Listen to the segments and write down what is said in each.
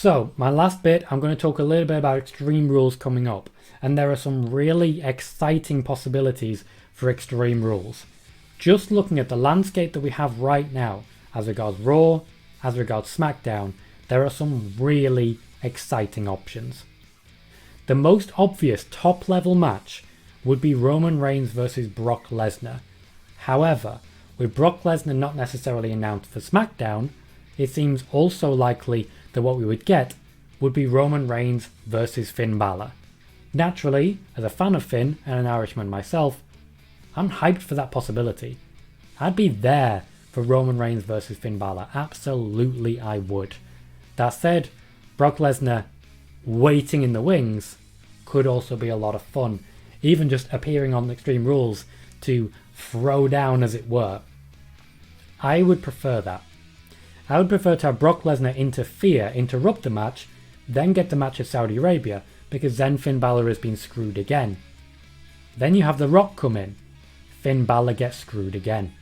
So, my last bit, I'm going to talk a little bit about Extreme Rules coming up. And there are some really exciting possibilities for Extreme Rules. Just looking at the landscape that we have right now, as regards Raw, as regards SmackDown, there are some really exciting options. The most obvious top-level match would be Roman Reigns versus Brock Lesnar. However, with Brock Lesnar not necessarily announced for SmackDown, it seems also likely that what we would get would be Roman Reigns versus Finn Balor. Naturally, as a fan of Finn and an Irishman myself, I'm hyped for that possibility. I'd be there for Roman Reigns versus Finn Balor. Absolutely I would. That said, Brock Lesnar waiting in the wings could also be a lot of fun. Even just appearing on Extreme Rules to throw down, as it were. I would prefer that. I would prefer to have Brock Lesnar interfere, interrupt the match, then get the match at Saudi Arabia, because then Finn Balor has been screwed again. Then you have The Rock come in. Finn Balor gets screwed again.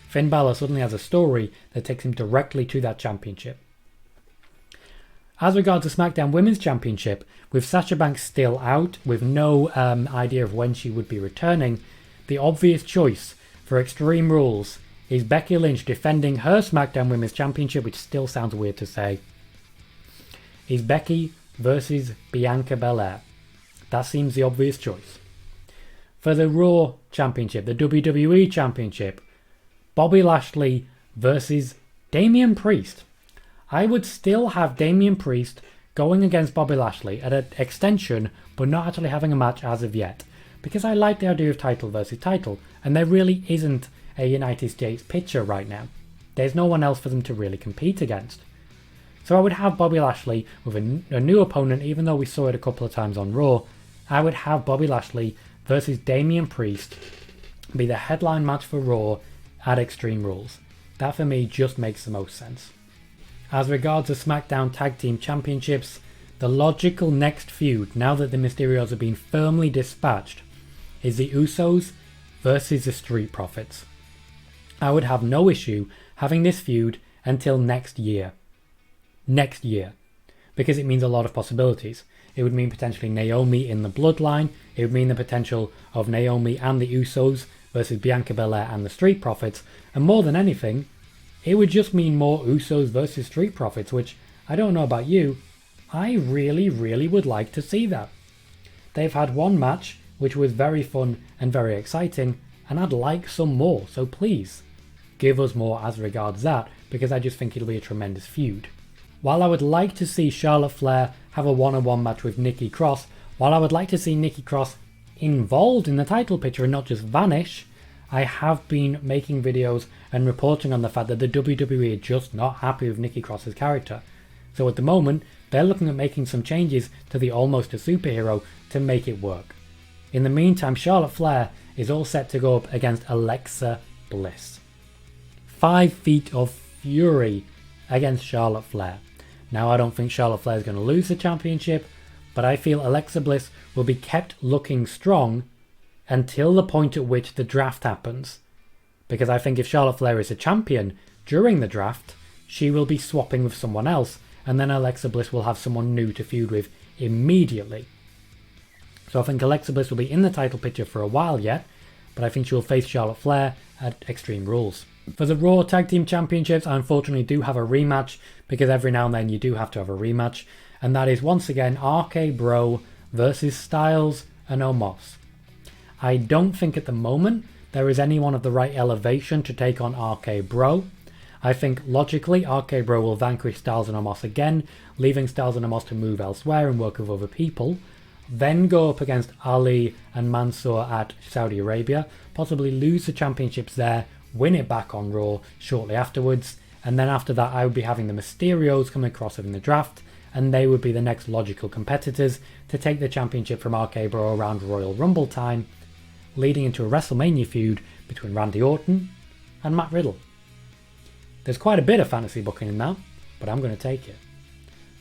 Finn Balor suddenly has a story that takes him directly to that championship. As regards to SmackDown Women's Championship, with Sasha Banks still out, with no idea of when she would be returning, the obvious choice for Extreme Rules is Becky Lynch defending her SmackDown Women's Championship, which still sounds weird to say, is Becky versus Bianca Belair. That seems the obvious choice. For the Raw Championship, the WWE Championship, Bobby Lashley versus Damian Priest. I would still have Damian Priest going against Bobby Lashley at an extension, but not actually having a match as of yet, because I like the idea of title versus title, and there really isn't a United States picture right now. There's no one else for them to really compete against. So I would have Bobby Lashley with a new opponent, even though we saw it a couple of times on Raw. I would have Bobby Lashley versus Damian Priest be the headline match for Raw at Extreme Rules. That for me just makes the most sense. As regards to SmackDown Tag Team Championships, the logical next feud, now that the Mysterios have been firmly dispatched, is the Usos versus the Street Profits. I would have no issue having this feud until next year. Next year. Because it means a lot of possibilities. It would mean potentially Naomi in the Bloodline. It would mean the potential of Naomi and the Usos versus Bianca Belair and the Street Profits. And more than anything, it would just mean more Usos versus Street Profits, which, I don't know about you, I really would like to see that. They've had one match, which was very fun and very exciting, and I'd like some more, so please, give us more as regards that, because I just think it'll be a tremendous feud. While I would like to see Charlotte Flair have a one-on-one match with Nikki Cross, while I would like to see Nikki Cross involved in the title picture and not just vanish, I have been making videos and reporting on the fact that the WWE are just not happy with Nikki Cross's character. So at the moment, they're looking at making some changes to the Almost a Superhero to make it work. In the meantime, Charlotte Flair is all set to go up against Alexa Bliss. 5 feet of fury against Charlotte Flair. Now, I don't think Charlotte Flair is going to lose the championship, but I feel Alexa Bliss will be kept looking strong until the point at which the draft happens. Because I think if Charlotte Flair is a champion during the draft, she will be swapping with someone else, and then Alexa Bliss will have someone new to feud with immediately. So I think Alexa Bliss will be in the title picture for a while yet, but I think she will face Charlotte Flair at Extreme Rules. For the Raw Tag Team Championships, I unfortunately do have a rematch, because every now and then you do have to have a rematch, and that is once again RK Bro versus Styles and Omos. I don't think at the moment there is anyone of the right elevation to take on RK Bro. I think logically RK Bro will vanquish Styles and Omos again, leaving Styles and Omos to move elsewhere and work with other people, then go up against Ali and Mansoor at Saudi Arabia, possibly lose the championships there, win it back on Raw shortly afterwards, and then after that I would be having the Mysterios come across in the draft, and they would be the next logical competitors to take the championship from RK Bro around Royal Rumble time, leading into a WrestleMania feud between Randy Orton and Matt Riddle. There's quite a bit of fantasy booking in that, but I'm going to take it.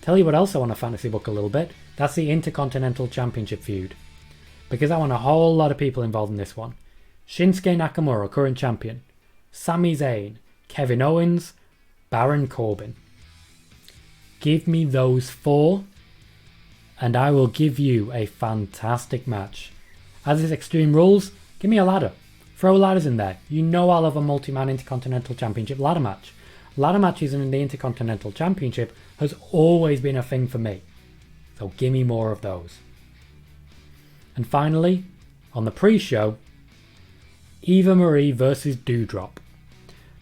Tell you what else I want to fantasy book a little bit, that's the Intercontinental Championship feud. Because I want a whole lot of people involved in this one. Shinsuke Nakamura, current champion. Sami Zayn, Kevin Owens, Baron Corbin. Give me those 4 and I will give you a fantastic match. As is Extreme Rules, give me a ladder. Throw ladders in there. You know I'll have a multi-man Intercontinental Championship ladder match. Ladder matches in the Intercontinental Championship has always been a thing for me. So give me more of those. And finally, on the pre-show, Eva Marie versus Dewdrop.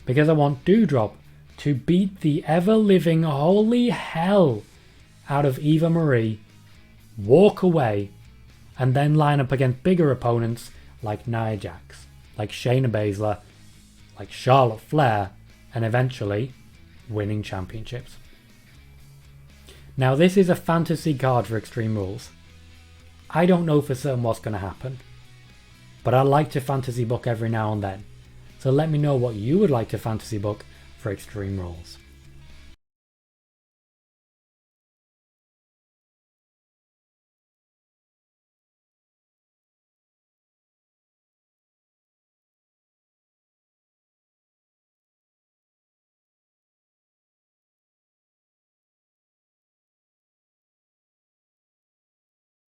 Because I want Dewdrop to beat the ever-living holy hell out of Eva Marie, walk away, and then line up against bigger opponents like Nia Jax, like Shayna Baszler, like Charlotte Flair, and eventually winning championships. Now this is a fantasy card for Extreme Rules. I don't know for certain what's going to happen, but I like to fantasy book every now and then. So let me know what you would like to fantasy book for Extreme Rules.